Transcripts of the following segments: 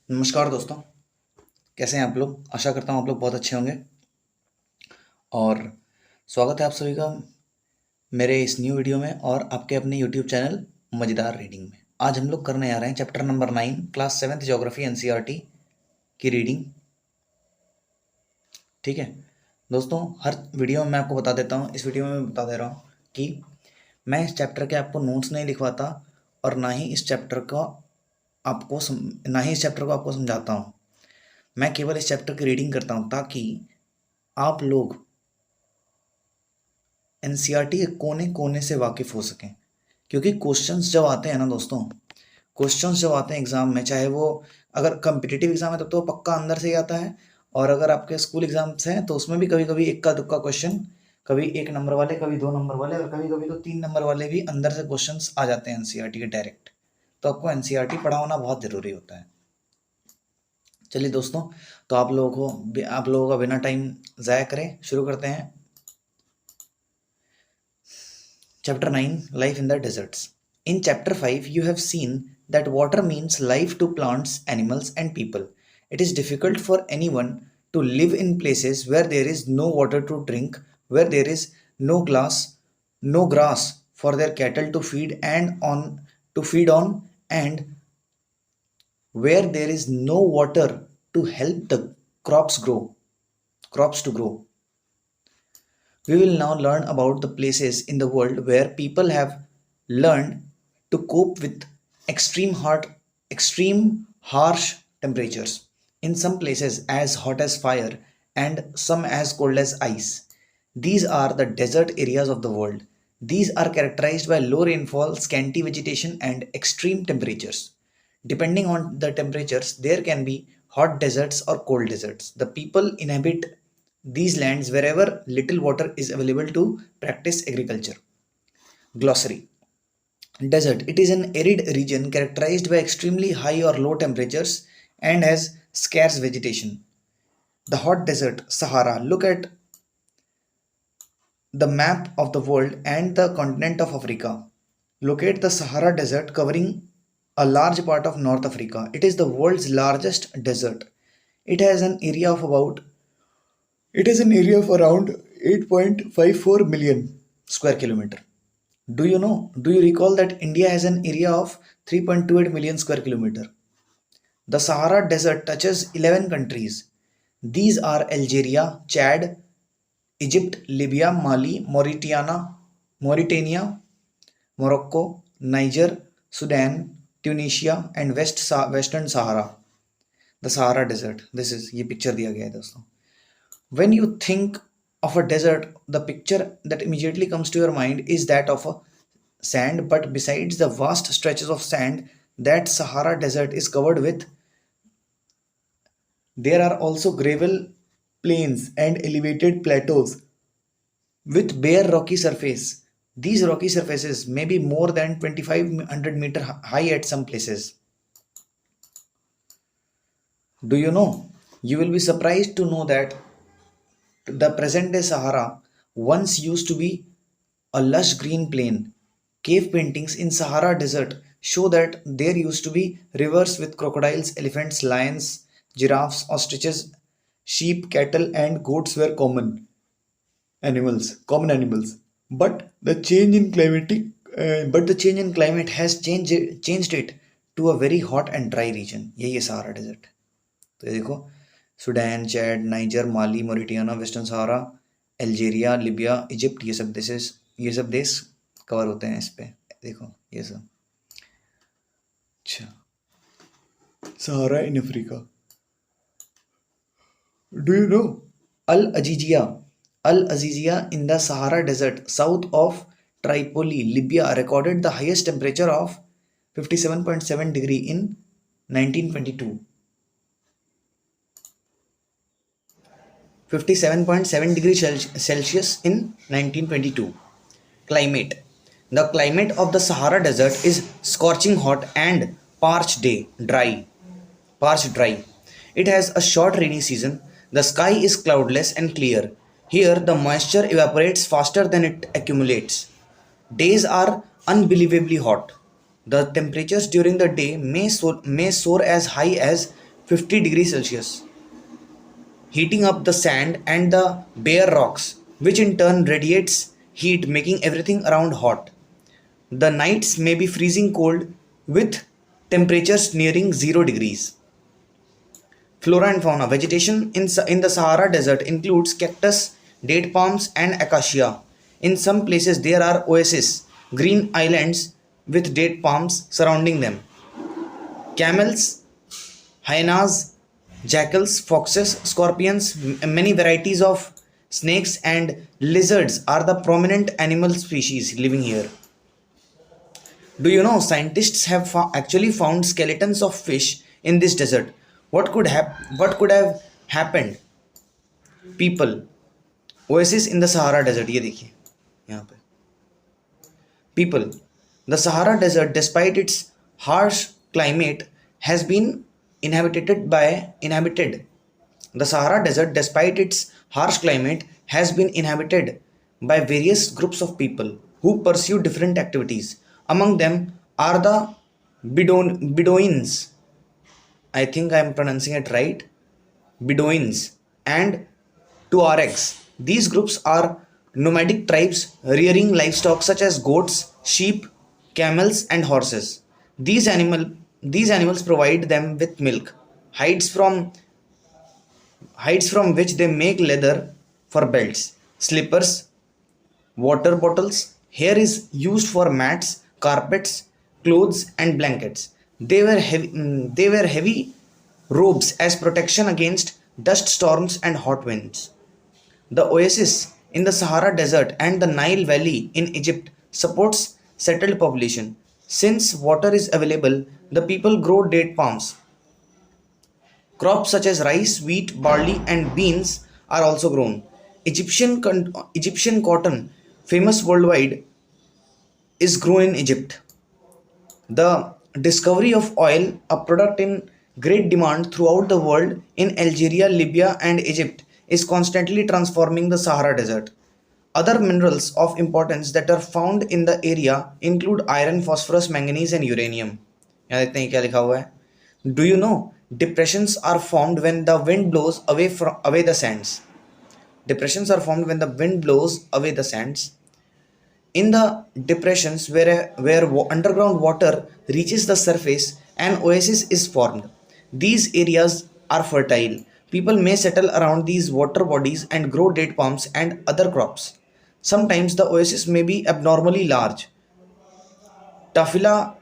नमस्कार दोस्तों। कैसे हैं आप लोग? आशा करता हूँ आप लोग बहुत अच्छे होंगे। और स्वागत है आप सभी का मेरे इस न्यू वीडियो में और आपके अपने यूट्यूब चैनल मज़ेदार रीडिंग में। आज हम लोग करने आ रहे हैं chapter number 9 class 7th geography NCERT की रीडिंग। ठीक है दोस्तों, हर वीडियो में मैं आपको बता देता हूँ, इस वीडियो में मैं बता दे रहा हूँ कि मैं इस चैप्टर के आपको नोट्स नहीं लिखवाता और ना ही इस चैप्टर को आपको समझाता हूँ। मैं केवल इस चैप्टर की रीडिंग करता हूँ ताकि आप लोग एनसीईआरटी के कोने कोने से वाकिफ़ हो सकें। क्योंकि क्वेश्चंस जब आते हैं ना दोस्तों, क्वेश्चंस जब आते हैं एग्ज़ाम में, चाहे वो अगर कम्पिटिटिव एग्ज़ाम है तब तो वो पक्का अंदर से ही आता है, और अगर आपके स्कूल एग्ज़ाम्स हैं तो उसमें भी कभी कभी इक्का दुक्का क्वेश्चन, कभी 1 नंबर वाले, कभी 2 नंबर वाले, और कभी कभी तो 3 नंबर वाले भी अंदर से क्वेश्चंस आ जाते हैं एनसीईआरटी के डायरेक्ट। तो आपको एनसीईआरटी पढ़ा होना बहुत ज़रूरी होता है। चलिए दोस्तों, तो आप लोगों का बिना टाइम ज़ाया करें शुरू करते हैं। Chapter 9, Life in the Deserts. In Chapter 5, you have seen that water means life to plants, animals, and people. It is difficult for anyone to live in places where there is no water to drink, where there is no grass for their cattle to feed on, and where there is no water to help the crops to grow. We will now learn about the places in the world where people have learned to cope with extreme hot, extreme harsh temperatures. In some places as hot as fire and some as cold as ice. These are the desert areas of the world. These are characterized by low rainfall, scanty vegetation, and extreme temperatures. Depending on the temperatures, there can be hot deserts or cold deserts. The people inhabit these lands wherever little water is available to practice agriculture. Glossary. Desert. It is an arid region characterized by extremely high or low temperatures and has scarce vegetation. The hot desert, Sahara. Look at the map of the world and the continent of Africa. Locate the Sahara Desert covering a large part of North Africa. It is the world's largest desert. It has an area of about It is an area of around 8.54 million square kilometer. Do you recall that India has an area of 3.28 million square kilometer? The Sahara Desert touches 11 countries. These are Algeria, Chad, Egypt, Libya, Mali, Mauritania, Morocco, Niger, Sudan, Tunisia and Western Sahara. The Sahara Desert. ये picture दिया गया है दोस्तों। When you think of a desert, the picture that immediately comes to your mind is that of a sand, but besides the vast stretches of sand that Sahara Desert is covered with, there are also gravel plains and elevated plateaus with bare rocky surface. These rocky surfaces may be more than 2500 meter high at some places. Do you know? You will be surprised to know that the present day Sahara once used to be a lush green plain. Cave paintings in Sahara Desert show that there used to be rivers with crocodiles, elephants, lions, giraffes, ostriches, sheep, cattle, and goats were common animals. But the change in climate has changed it to a very hot and dry region. यही है Sahara desert. तो ये देखो, Sudan, Chad, niger, माली, Mauritania, western सहारा, Algeria, Libya, Egypt, ये सब देश cover होते हैं इस पे। देखो ये सब। अच्छा, Sahara in Africa. Do you know Al Azizia in the Sahara Desert south of Tripoli, Libya recorded the highest temperature of 57.7 degree in 1922. 57.7 degrees Celsius in 1922. Climate. The climate of the Sahara Desert is scorching hot and parched dry. It has a short rainy season. The sky is cloudless and clear. Here, the moisture evaporates faster than it accumulates. Days are unbelievably hot. The temperatures during the day may soar as high as 50 degrees Celsius, heating up the sand and the bare rocks, which in turn radiates heat, making everything around hot. The nights may be freezing cold with temperatures nearing 0 degrees. Flora and fauna. Vegetation in the Sahara Desert includes cactus, date palms, and acacia. In some places, there are oases, green islands with date palms surrounding them. Camels, hyenas, jackals, foxes, scorpions, many varieties of snakes, and lizards are the prominent animal species living here. Do you know scientists have actually found skeletons of fish in this desert? What could have happened? People, oasis in the Sahara Desert. ये देखिए यहाँ पे. People, the Sahara Desert, despite its harsh climate, has been inhabited. The Sahara Desert, despite its harsh climate, has been inhabited by various groups of people who pursue different activities. Among them are the Bedouins. I think I am pronouncing it right. Bedouins and Tuaregs. These groups are nomadic tribes rearing livestock such as goats, sheep, camels, and horses. These animals provide them with milk, hides from which they make leather for belts, slippers, water bottles. Hair is used for mats, carpets, clothes, and blankets. They wear heavy robes as protection against dust storms and hot winds. The oasis in the Sahara Desert and the Nile Valley in Egypt supports settled population. Since water is available, the people grow date palms. Crops such as rice, wheat, barley, and beans are also grown. Egyptian cotton, famous worldwide, is grown in Egypt. The discovery of oil, a product in great demand throughout the world in Algeria, Libya, and Egypt, is constantly transforming the Sahara Desert. Other minerals of importance that are found in the area include iron, phosphorus, manganese, and uranium. यहाँ देखते हैं क्या लिखा हुआ है. Do you know depressions are formed when the wind blows away the sands? Depressions are formed when the wind blows away the sands. In the depressions where underground water reaches the surface, an oasis is formed. These areas are fertile. People may settle around these water bodies and grow date palms and other crops. Sometimes the oasis may be abnormally large. Tafila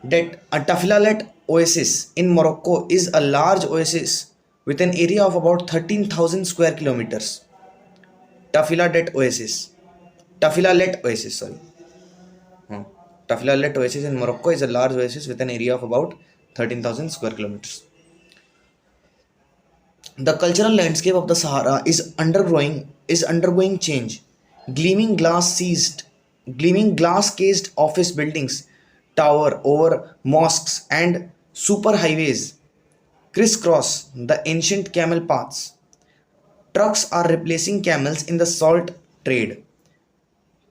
Tafilalet Oasis in Morocco is a large oasis with an area of about 13,000 square kilometers. Tafilalet Oasis. Tafilalet Oasis, sorry. Tafilalet Oasis in Morocco is a large oasis with an area of about 13,000 square kilometers. The cultural landscape of the Sahara is undergoing change. Gleaming glass cased office buildings tower over mosques and superhighways crisscross the ancient camel paths. Trucks are replacing camels in the salt trade.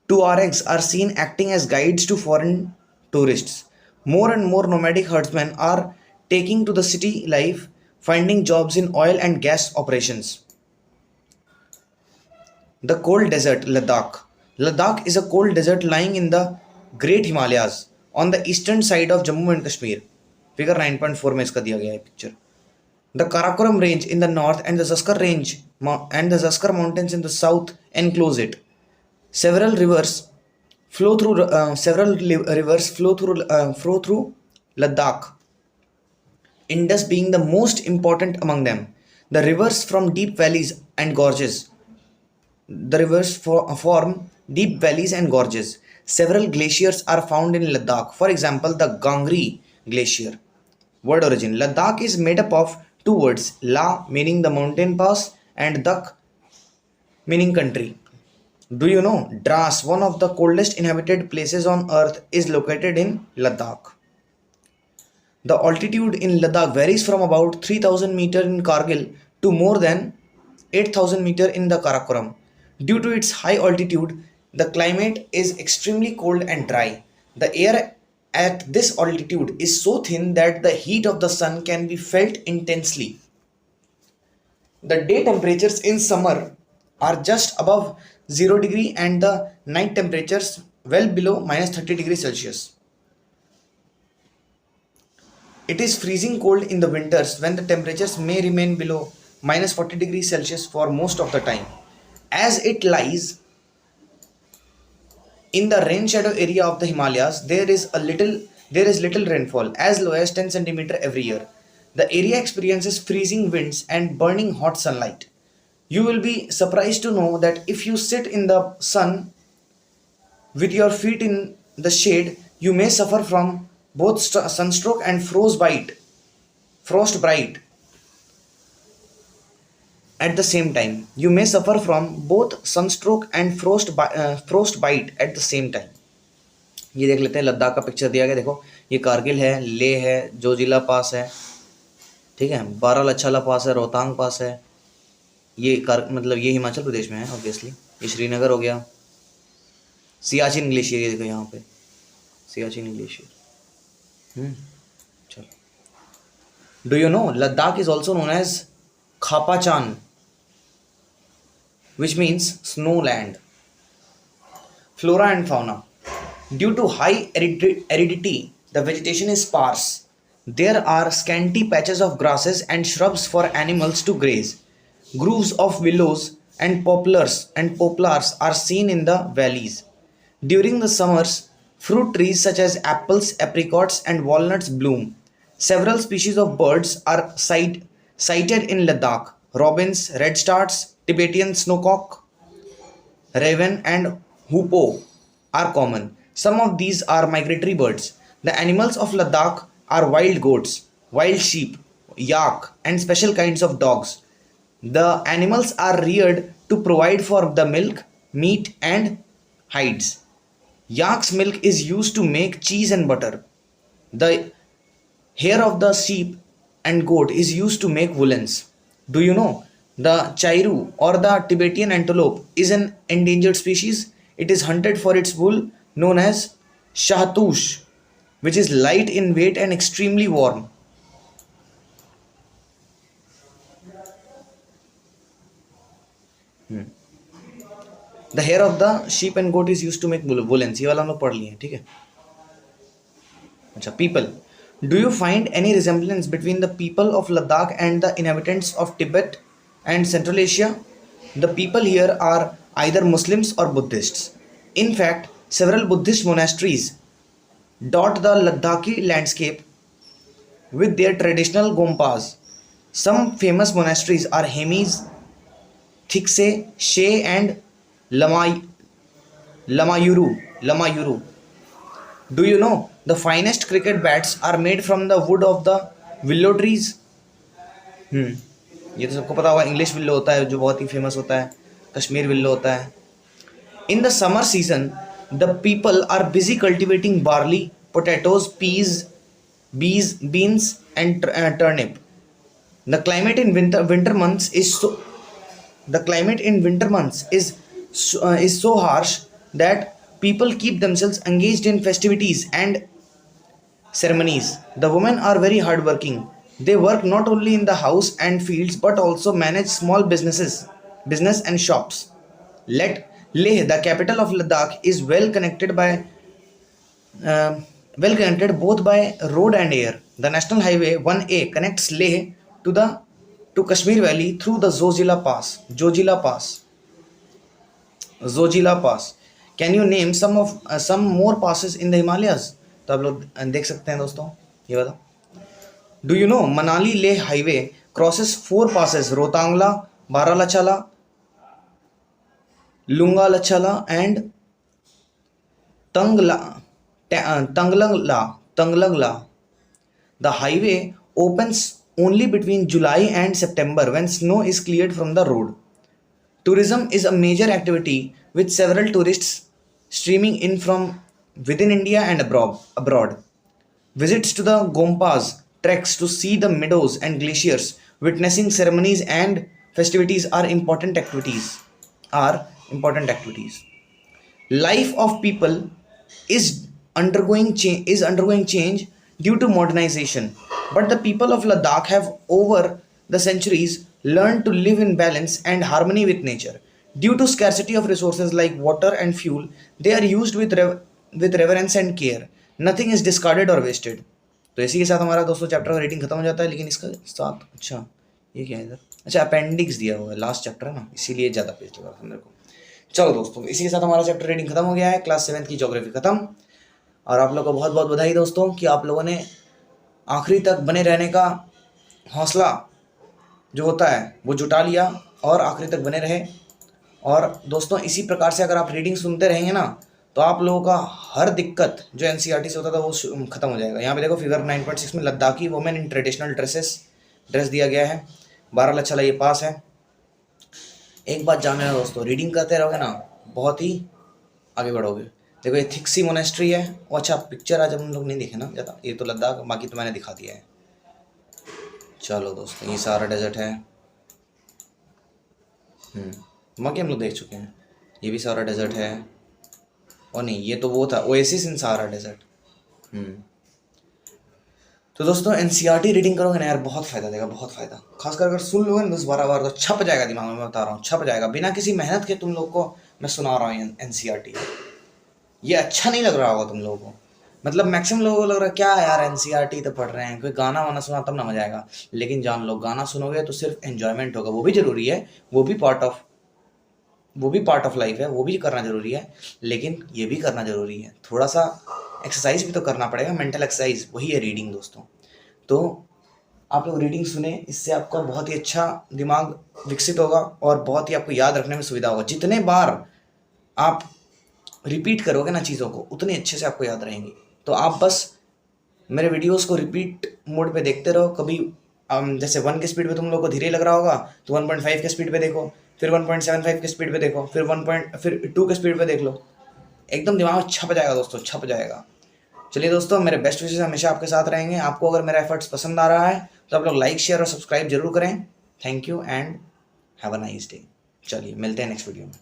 Tuaregs are seen acting as guides to foreign tourists. More and more nomadic herdsmen are taking to the city life, finding jobs in oil and gas operations. The cold desert, Ladakh. Ladakh is a cold desert lying in the Great Himalayas on the eastern side of Jammu and Kashmir. Figure 9.4 में इसका दिया गया है picture. The Karakoram range in the north and the Zaskar mountains in the south enclose it. Several rivers flow through Ladakh, Indus being the most important among them. The rivers from deep valleys and gorges. The rivers form deep valleys and gorges. Several glaciers are found in Ladakh. For example, the Gangri Glacier. Word origin. Ladakh is made up of two words. La meaning the mountain pass and Dak meaning country. Do you know Dras, one of the coldest inhabited places on earth, is located in Ladakh. The altitude in Ladakh varies from about 3000 meter in Kargil to more than 8000 meter in the Karakoram. Due to its high altitude, the climate is extremely cold and dry. The air at this altitude is so thin that the heat of the sun can be felt intensely. The day temperatures in summer are just above 0 degree and the night temperatures well below minus 30 degrees Celsius. It is freezing cold in the winters when the temperatures may remain below minus 40 degrees Celsius for most of the time. As it lies in the rain shadow area of the Himalayas, there is little rainfall, as low as 10 centimeter every year. The area experiences freezing winds and burning hot sunlight. You will be surprised to know that if you sit in the sun with your feet in the shade, you may suffer from both sunstroke and frostbite at the same time. You may suffer from both sunstroke and frostbite at the same time. ये देख लेते हैं, लद्दाख का picture दिया गया, देखो ये कारगिल है, लेह है, जोजिला पास है, ठीक है, बारालाचाला पास है, रोहतांग पास है, ये मतलब ये हिमाचल प्रदेश में है ऑब्वियसली, ये श्रीनगर हो गया, सियाचिन ग्लेशियर ये देखो यहाँ पे सियाचिन ग्लेशियर। चलो, do you know Ladakh is also known as Khapachan which means snow land. Flora and fauna. Due to high aridity, the vegetation is sparse. There are scanty patches of grasses and shrubs for animals to graze. Groves of willows and poplars are seen in the valleys. During the summers, fruit trees such as apples, apricots, and walnuts bloom. Several species of birds are sighted in Ladakh. Robins, redstarts, Tibetan snowcock, raven, and hoopoe are common. Some of these are migratory birds. The animals of Ladakh are wild goats, wild sheep, yak, and special kinds of dogs. The animals are reared to provide for the milk, meat, and hides. Yak's milk is used to make cheese and butter. The hair of the sheep and goat is used to make woolens. Do you know the chairu or the Tibetan antelope is an endangered species? It is hunted for its wool known as shahtush, which is light in weight and extremely warm. The hair of the sheep and goat is used to make woolens. ये वाला हम लोग पढ़ लिए हैं, ठीक है? अच्छा, people. Do you find any resemblance between the people of Ladakh and the inhabitants of Tibet and Central Asia? The people here are either Muslims or Buddhists. In fact, several Buddhist monasteries dot the Ladakhi landscape with their traditional gompas. Some famous monasteries are Hemis, Thikse, She, and Lamayuru. Do you know the finest cricket bats are made from the wood of the willow trees? ये तो सबको पता होगा, English willow होता है जो बहुत ही famous होता है, कश्मीर विल्लो होता है. In the summer season, the people are busy cultivating barley, potatoes, peas, beans, and turnip. The climate in winter months is so harsh that people keep themselves engaged in festivities and ceremonies. The women are very hardworking. They work not only in the house and fields but also manage small business and shops. Leh, the capital of Ladakh, is well connected both by road and air. The National Highway 1A connects Leh to Kashmir Valley through the Zojila Pass. Can you name some more passes in the Himalayas? तो आप लोग देख सकते हैं दोस्तों, ये वाला. Do you know Manali Leh Highway crosses 4 passes: Rotangla, Baralachala, Lungalachala, and Tanglangla. The highway opens only between July and September when snow is cleared from the road. Tourism is a major activity with several tourists streaming in from within India and abroad. Visits to the Gompas, treks to see the meadows and glaciers, witnessing ceremonies and festivities are important activities. Life of people is is undergoing change due to modernization, but the people of Ladakh have over the centuries learned to live in balance and harmony with nature. Due to scarcity of resources like water and fuel, they are used with reverence and care. Nothing is discarded or wasted. तो इसी के साथ हमारा दोस्तों chapter का reading खत्म हो जाता है, लेकिन इसका साथ अच्छा ये क्या है इधर, अच्छा अपेंडिक्स दिया हुआ है, लास्ट चैप्टर है ना, इसीलिए ज़्यादा पेज लगा था मेरे को। चलो दोस्तों, इसी के साथ हमारा चैप्टर रीडिंग खत्म हो गया है, क्लास 7 की ज्योग्राफी खत्म। और आप लोगों को बहुत बहुत बधाई दोस्तों कि आप लोगों ने आखिरी तक बने रहने का हौसला जो होता है वो जुटा लिया और आखिरी तक बने रहे। और दोस्तों इसी प्रकार से अगर आप रीडिंग सुनते रहेंगे ना, तो आप लोगों का हर दिक्कत जो एनसीईआरटी से होता था वो खत्म हो जाएगा। यहाँ पे देखो फिगर 9.6 में Ladakhi women in traditional dress दिया गया है। 12 लच्छा ये पास है। एक बात जान लेना दोस्तों, रीडिंग करते रहोगे ना बहुत ही आगे बढ़ोगे। देखो ये थिक्सी मोनेस्ट्री है। वो अच्छा पिक्चर आज हम लोग नहीं देखे ना ज़्यादा, ये तो लद्दाख, बाकी तो मैंने दिखा दिया है। चलो दोस्तों ये सारा डेजर्ट है, बाकी हम लोग देख चुके हैं। ये भी सारा डेजर्ट है, और नहीं ये तो वो था ओएसिस इन सारा डेजर्ट। तो दोस्तों एनसीईआरटी रीडिंग करोगे ना यार, बहुत फ़ायदा देगा, बहुत फ़ायदा। खासकर अगर सुन लोगे ना 10-12 बार तो छप जाएगा दिमाग में, मैं बता रहा हूँ छप जाएगा। बिना किसी मेहनत के तुम लोग को मैं सुना रहा हूँ एनसीईआरटी। ये अच्छा नहीं लग रहा होगा तुम लोगों को, मतलब मैक्सिमम लोगों को लग रहा है क्या यार एनसीईआरटी तो पढ़ रहे हैं, कोई गाना वाना सुना तब ना मजा आएगा। लेकिन जान लो गाना सुनोगे तो सिर्फ एन्जॉयमेंट होगा, वो भी ज़रूरी है, वो भी पार्ट ऑफ लाइफ है, वो भी करना ज़रूरी है। लेकिन ये भी करना ज़रूरी है, थोड़ा सा एक्सरसाइज भी तो करना पड़ेगा, मेंटल एक्सरसाइज, वही है रीडिंग दोस्तों। तो आप लोग रीडिंग सुने, इससे आपका बहुत ही अच्छा दिमाग विकसित होगा और बहुत ही आपको याद रखने में सुविधा होगा। जितने बार आप रिपीट करोगे ना चीज़ों को, उतने अच्छे से आपको याद रहेंगी। तो आप बस मेरे वीडियोस को रिपीट मोड पे देखते रहो। कभी जैसे 1 की स्पीड पे तुम लोग को धीरे लग रहा होगा तो 1.5 के स्पीड पे देखो, फिर 1.75 के स्पीड पे देखो, फिर 2 के स्पीड पे देख लो, एकदम दिमाग में छप जाएगा दोस्तों, छप जाएगा। चलिए दोस्तों, मेरे बेस्ट विशेस हमेशा आपके साथ रहेंगे। आपको अगर मेरा एफर्ट्स पसंद आ रहा है तो आप लोग लाइक शेयर और सब्सक्राइब जरूर करें। Thank you and have a nice day. चलिए मिलते हैं नेक्स्ट वीडियो में।